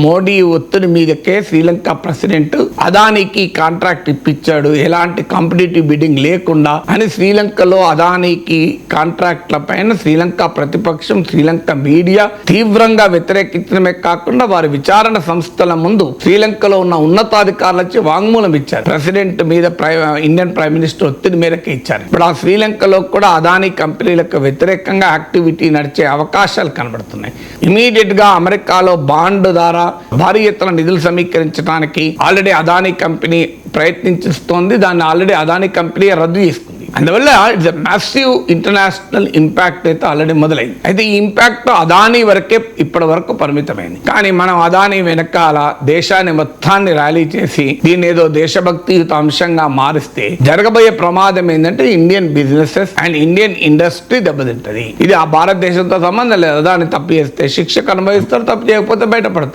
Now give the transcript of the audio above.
మోడీ ఒత్తిడి మీదకే శ్రీలంక ప్రెసిడెంట్ అదానికి కాంట్రాక్ట్ ఇప్పించాడు, ఎలాంటి కాంపిటేటివ్ బిడ్డింగ్ లేకుండా అని శ్రీలంకలో అదానికి కాంట్రాక్ట్ల పైన శ్రీలంక ప్రతిపక్షం, శ్రీలంక మీడియా తీవ్రంగా వ్యతిరేకించడమే కాకుండా వారి విచారణ సంస్థల ముందు శ్రీలంకలో ఉన్న ఉన్నతాధికారులకి వాంగ్మూలం ఇచ్చారు. ప్రెసిడెంట్ మీద ఇండియన్ ప్రైమ్ మినిస్టర్ ఒత్తిడి మేరకు ఇచ్చారు. ఇప్పుడు ఆ శ్రీలంకలో కూడా అదానీ కంపెనీలకు వ్యతిరేకంగా యాక్టివిటీ నడిచే అవకాశాలు కనబడుతున్నాయి. ఇమీడియట్ గా అమెరికాలో బాండ్ ద్వారా భారీ ఎత్తున నిధులు సమీకరించడానికి ఆల్రెడీ అదానీ కంపెనీ ప్రయత్నిస్తోంది. దాన్ని ఆల్రెడీ అదానీ కంపెనీ రద్దు చేసుకుంది. అందువల్ల ఇట్స్ మ్యాసివ్ ఇంటర్నేషనల్ ఇంపాక్ట్ అయితే ఆల్రెడీ మొదలైంది. అయితే ఈ ఇంపాక్ట్ అదానీ వరకే ఇప్పటి వరకు పరిమితమైంది. కానీ మనం అదానీ వెనకాల దేశాన్ని మొత్తాన్ని ర్యాలీ చేసి దీన్ని ఏదో దేశభక్తియుత అంశంగా మారిస్తే జరగబోయే ప్రమాదం ఏంటంటే Indian businesses and Indian industry దెబ్బతింటది. ఇది ఆ భారతదేశంతో సంబంధం లేదు. అదాని తప్పు చేస్తే శిక్షకు అనుభవిస్తారు, తప్పు చేయకపోతే బయటపడతారు.